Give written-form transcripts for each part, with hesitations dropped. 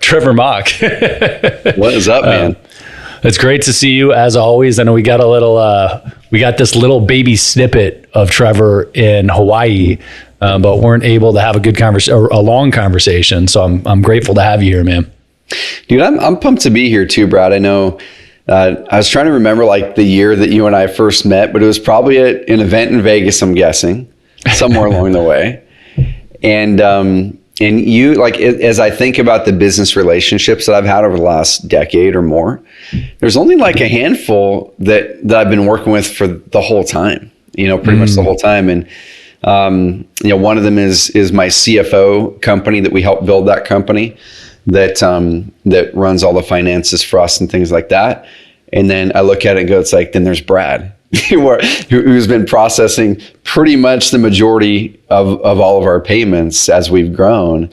Trevor Mauch. What is up, man? It's great to see you as always. I know we got this little baby snippet of Trevor in Hawaii, but weren't able to have a good a long conversation. So I'm grateful to have you here, man. Dude, I'm pumped to be here too, Brad. I know I was trying to remember like the year that you and I first met, but it was probably at an event in Vegas, I'm guessing, somewhere along the way. And you, like, as I think about the business relationships that I've had over the last decade or more, there's only like a handful that I've been working with for the whole time, pretty much the whole time. And, one of them is my CFO company that we helped build that company that runs all the finances for us and things like that. And then I look at it and go, it's like, then there's Brad, who's been processing pretty much the majority of all of our payments as we've grown.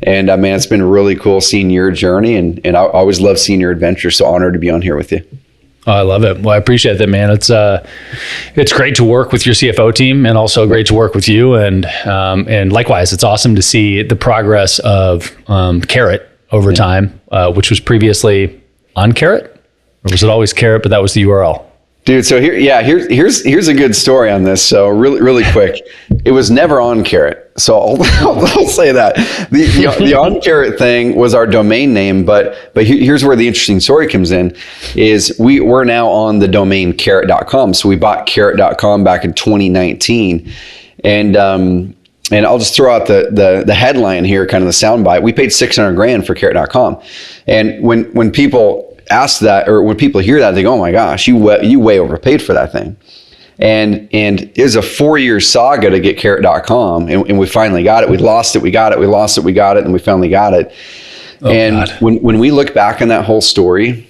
And man, it's been really cool seeing your journey, and I always love seeing your adventure. So honored to be on here with you. Oh, I love it. Well, I appreciate that, man. It's great to work with your CFO team, and also great to work with you. And likewise, it's awesome to see the progress of Carrot over time, which was previously on Carrot, or was it always Carrot, but that was the URL? Dude, so here's a good story on this. So really quick, it was never on Carrot. So I'll say that the on Carrot thing was our domain name, but here's where the interesting story comes in: is we're now on the domain Carrot.com. So we bought Carrot.com back in 2019, and I'll just throw out the headline here, kind of the soundbite. We paid $600,000 for Carrot.com, and when people ask that, or when people hear that, they go, "Oh my gosh, you way overpaid for that thing." And it was a 4-year saga to get Carrot.com, and we finally got it. We lost it, we got it, we lost it, we got it, and we finally got it. Oh, and God. When we look back on that whole story,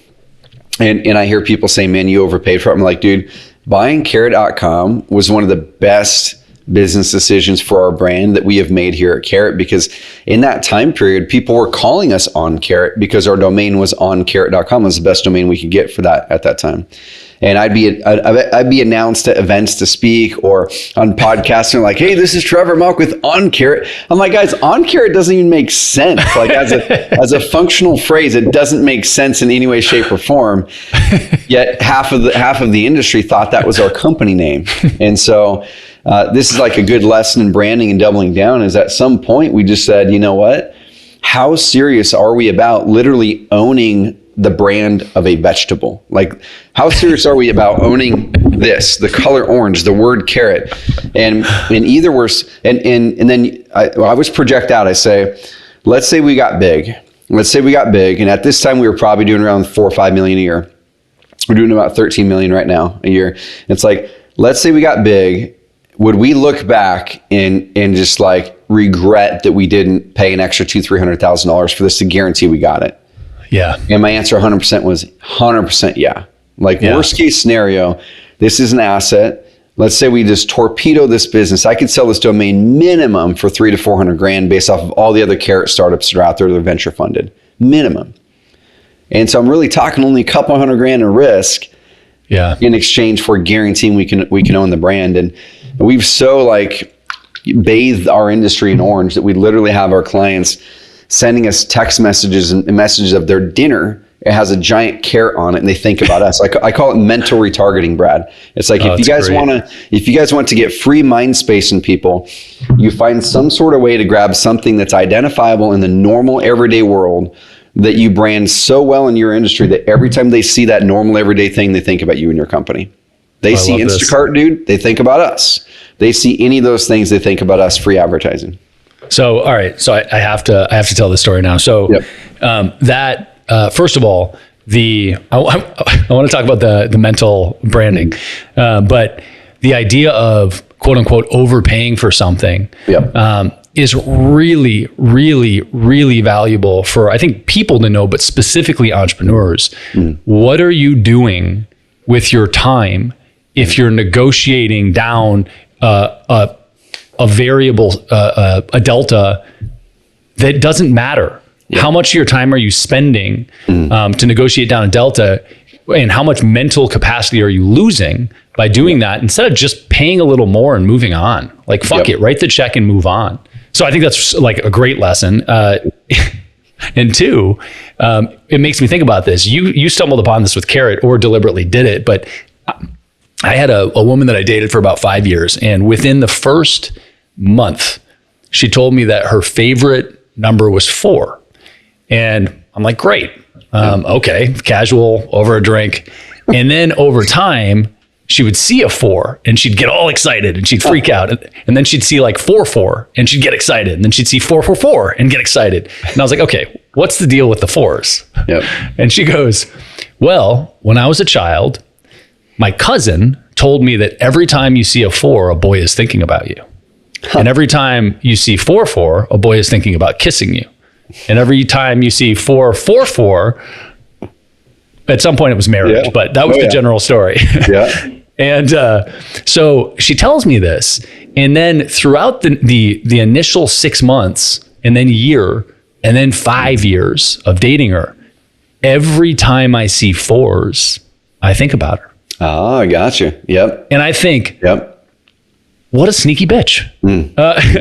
and I hear people say, "Man, you overpaid for it," I'm like, dude, buying Carrot.com was one of the best business decisions for our brand that we have made here at Carrot, because in that time period, people were calling us on Carrot because our domain was on Carrot.com. It was the best domain we could get for that at that time. And I'd be announced at events to speak or on podcasts, and like, "Hey, this is Trevor Mauch with On Carrot." I'm like, guys, On Carrot doesn't even make sense. Like as a functional phrase, it doesn't make sense in any way, shape, or form. Yet half of the industry thought that was our company name. And so this is like a good lesson in branding and doubling down. Is at some point we just said, you know what? How serious are we about literally owning the brand of a vegetable? Like, how serious are we about owning this, the color orange, the word carrot? And either we're, and then I always project out, I say, let's say we got big. And at this time we were probably doing around 4 or 5 million a year. We're doing about 13 million right now a year. It's like, let's say we got big. Would we look back and just like regret that we didn't pay an extra $200,000-$300,000 for this to guarantee we got it? Yeah. And my answer 100% was 100% yeah. Like, worst case scenario, this is an asset. Let's say we just torpedo this business. I could sell this domain minimum for $300,000 to $400,000 based off of all the other Carrot startups that are out there that are venture funded. Minimum. And so I'm really talking only a couple $100,000 in risk in exchange for guaranteeing we can own the brand. And we've so like bathed our industry in orange that we literally have our clients sending us text messages and messages of their dinner. It has a giant carrot on it, and they think about us. Like, I call it mental retargeting, Brad. It's like, if you guys want to get free mind space in people, you find some sort of way to grab something that's identifiable in the normal everyday world that you brand so well in your industry that every time they see that normal everyday thing, they think about you and your company. They see Instacart, dude, they think about us. They see any of those things, they think about us. Free advertising. So, all right. So I have to tell this story now. So first of all, I want to talk about the mental branding, but the idea of quote unquote overpaying for something is really, really, really valuable for, I think, people to know, but specifically entrepreneurs. What are you doing with your time if you're negotiating down a variable, a delta that doesn't matter? How much of your time are you spending to negotiate down a delta, and how much mental capacity are you losing by doing that instead of just paying a little more and moving on? Like, fuck it, write the check and move on. So I think that's like a great lesson. And two, it makes me think about this. You stumbled upon this with Carrot or deliberately did it, but I had a woman that I dated for about 5 years. And within the first month, she told me that her favorite number was 4. And I'm like, great. Okay, casual, over a drink. And then over time, she would see a 4 and she'd get all excited and she'd freak out. And then she'd see like 4 and she'd get excited. And then she'd see 4 and get excited. And I was like, okay, what's the deal with the 4s? Yep. And she goes, well, when I was a child, my cousin told me that every time you see a 4, a boy is thinking about you. And every time you see 4, a boy is thinking about kissing you. And every time you see 4, at some point it was marriage, but that was the general story. Yeah. And so she tells me this. And then throughout the initial 6 months and then year and then 5 years of dating her, every time I see 4s, I think about her. Oh, I got you. Yep. And I think, what a sneaky bitch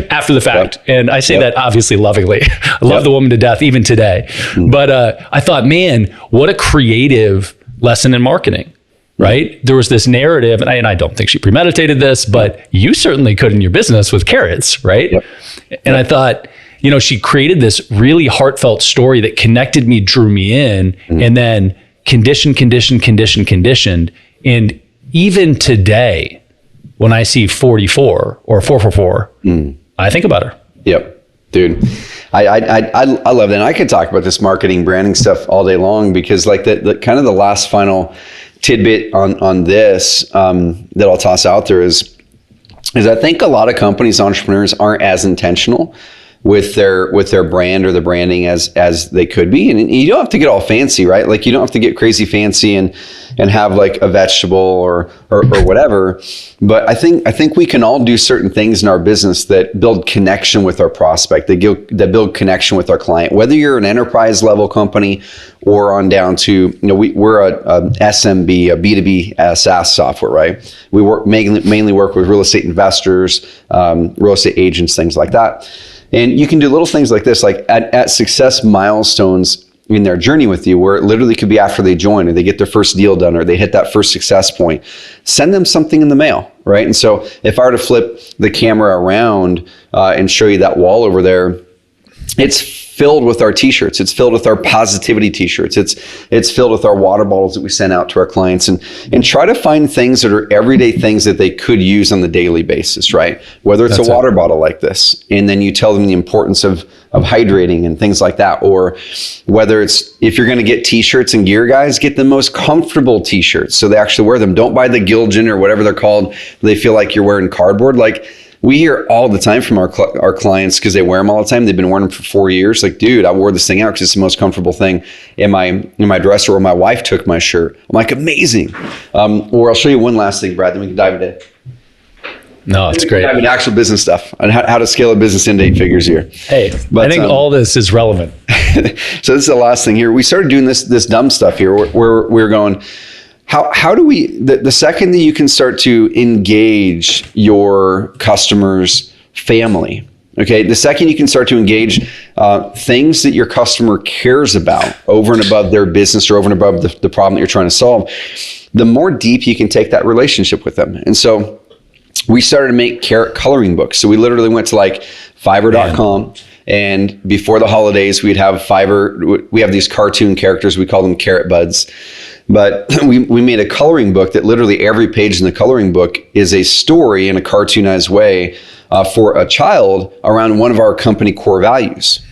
after the fact. Yep. And I say that obviously lovingly. I love the woman to death even today. But I thought, man, what a creative lesson in marketing, right? There was this narrative, and I don't think she premeditated this, but you certainly could in your business with carrots, right? Yep. And I thought, she created this really heartfelt story that connected me, drew me in, and then conditioned. And even today, when I see 44 or 444, I think about her. Yep. Dude, I love that. And I could talk about this marketing, branding stuff all day long, because like the kind of the last final tidbit on this that I'll toss out there is I think a lot of companies, entrepreneurs aren't as intentional with their brand or the branding as they could be. And you don't have to get all fancy, right? Like you don't have to get crazy fancy and have like a vegetable or whatever. But I think we can all do certain things in our business that build connection with our prospect, that build connection with our client, whether you're an enterprise level company or on down to, we're a SMB, a B2B SaaS software, right? We mainly work with real estate investors, real estate agents, things like that. And you can do little things like this, like at success milestones in their journey with you, where it literally could be after they join or they get their first deal done or they hit that first success point. Send them something in the mail, right? And so if I were to flip the camera around and show you that wall over there, it's filled with our t-shirts. It's filled with our positivity t-shirts. It's filled with our water bottles that we send out to our clients, and try to find things that are everyday things that they could use on the daily basis, right? Whether it's a water bottle like this, and then you tell them the importance of hydrating and things like that, or whether it's, if you're going to get t-shirts and gear, guys, get the most comfortable t-shirts so they actually wear them. Don't buy the Gilgen or whatever they're called. They feel like you're wearing cardboard. Like, we hear all the time from our clients, because they wear them all the time. They've been wearing them for 4 years. Like, dude, I wore this thing out because it's the most comfortable thing in my dresser, or my wife took my shirt. I'm like, amazing. Or I'll show you one last thing, Brad, then we can dive into it. No, it's great. Dive into actual business stuff and how to scale a business into 8 figures here. Hey, but I think all this is relevant. So this is the last thing here. We started doing this dumb stuff here where we're going, how do we, the second that you can start to engage your customers' family, okay, the second you can start to engage things that your customer cares about over and above their business or over and above the problem that you're trying to solve, the more deep you can take that relationship with them. And so we started to make carrot coloring books. So we literally went to like Fiverr.com. And before the holidays, we'd have Fiverr. We have these cartoon characters. We call them carrot buds. But we made a coloring book that literally every page in the coloring book is a story in a cartoonized way for a child around one of our company core values.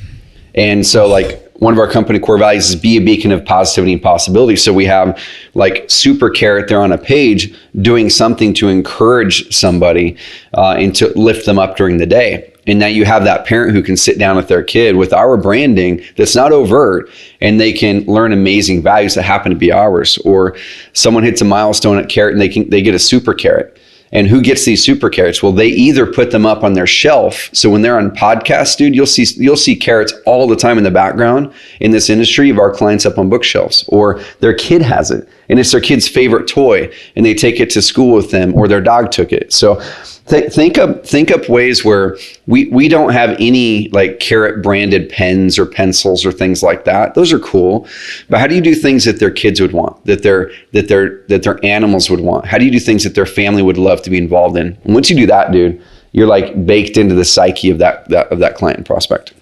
And so like one of our company core values is be a beacon of positivity and possibility. So we have like super carrot there on a page doing something to encourage somebody and to lift them up during the day. And now you have that parent who can sit down with their kid with our branding that's not overt, and they can learn amazing values that happen to be ours. Or someone hits a milestone at Carrot and they get a super carrot. And who gets these super carrots? Well, they either put them up on their shelf. So when they're on podcasts, dude, you'll see carrots all the time in the background in this industry of our clients up on bookshelves. Or their kid has it, and it's their kid's favorite toy, and they take it to school with them, or their dog took it. So Think up ways where we don't have any like Carrot branded pens or pencils or things like that. Those are cool, but how do you do things that their kids would want, that their animals would want? How do you do things that their family would love to be involved in? And once you do that, dude, you're like baked into the psyche of that client and prospect.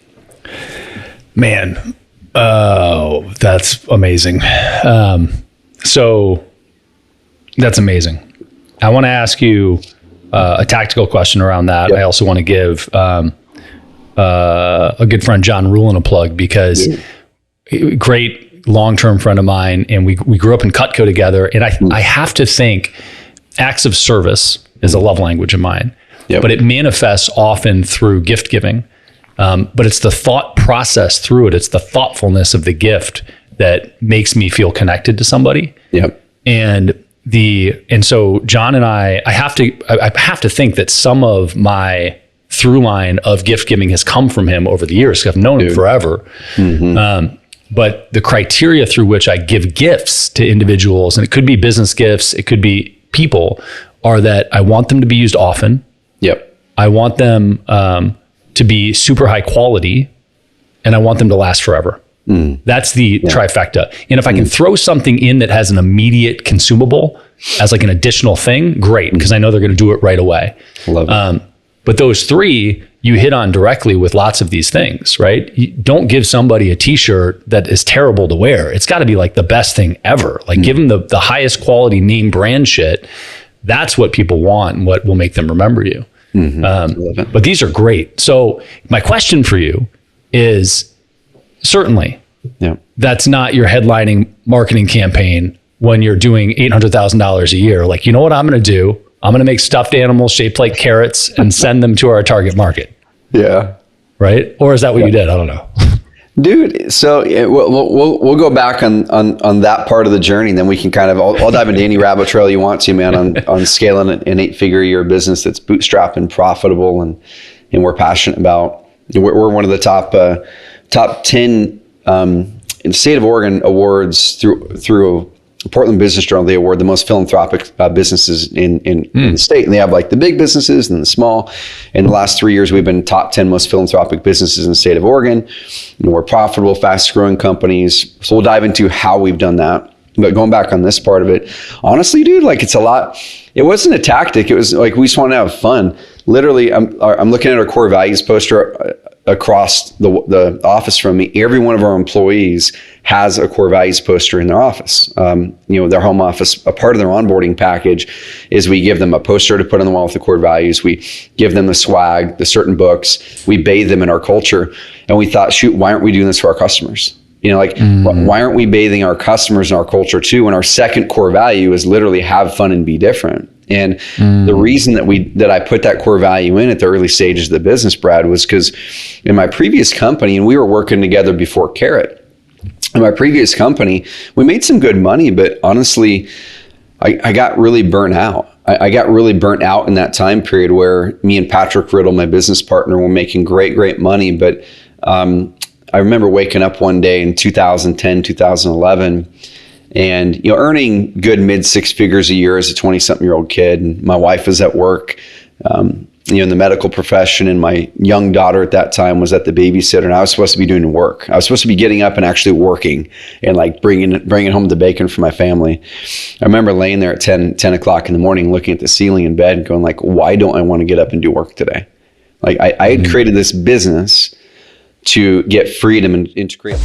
Man, oh, that's amazing. So that's amazing. I want to ask you a tactical question around that. Yep. I also want to give a good friend, John Rulin, a plug, because great long-term friend of mine, and we grew up in Cutco together. And I have to think acts of service is a love language of mine, but it manifests often through gift giving. But it's the thought process through it. It's the thoughtfulness of the gift that makes me feel connected to somebody. Yep. And so John and I have to think that some of my through line of gift giving has come from him over the years. I've known him forever. Mm-hmm. But the criteria through which I give gifts to individuals, and it could be business gifts, it could be people, are that I want them to be used often. Yep. I want them to be super high quality, and I want them to last forever. That's the trifecta. And if I can throw something in that has an immediate consumable as like an additional thing, great, because I know they're going to do it right away. Love it. But those three you hit on directly with lots of these things, right? You don't give somebody a t-shirt that is terrible to wear. It's got to be like the best thing ever. Like give them the highest quality name brand shit. That's what people want and what will make them remember you. But these are great. So my question for you is, certainly, that's not your headlining marketing campaign when you're doing $800,000 a year. Like, you know what I'm going to do? I'm going to make stuffed animals shaped like carrots and send them to our target market. Yeah. Right? Or is that what you did? I don't know. Dude, so we'll go back on that part of the journey. Then we can kind of, I'll dive into any rabbit trail you want to, man, on scaling an 8-figure a year business that's bootstrapped and profitable and we're passionate about. We're one of the top 10 in the state of Oregon awards through Portland Business Journal. They award the most philanthropic businesses in the state, and they have like the big businesses and the small. In the last 3 years, we've been top 10 most philanthropic businesses in the state of Oregon. We're profitable, fast growing companies. So we'll dive into how we've done that. But going back on this part of it, honestly, dude, like it's a lot. It wasn't a tactic. It was like we just want to have fun. Literally, I'm looking at our core values poster across the office from me. Every one of our employees has a core values poster in their office. Their home office, a part of their onboarding package is we give them a poster to put on the wall with the core values. We give them the swag, the certain books. We bathe them in our culture. And we thought, shoot, why aren't we doing this for our customers? Why aren't we bathing our customers in our culture too? And our second core value is literally have fun and be different. And the reason that I put that core value in at the early stages of the business, Brad, was because in my previous company, and we were working together before Carrot, in my previous company, we made some good money, but honestly, I got really burnt out. I got really burnt out in that time period where me and Patrick Riddle, my business partner, were making great money. But I remember waking up one day in 2010, 2011, and earning good mid 6 figures a year as a 20-something-year-old kid. And my wife was at work, in the medical profession, and my young daughter at that time was at the babysitter, and I was supposed to be doing work. I was supposed to be getting up and actually working and like bringing home the bacon for my family. I remember laying there at 10 o'clock in the morning, looking at the ceiling in bed and going like, why don't I want to get up and do work today? Like I had created this business to get freedom and to create.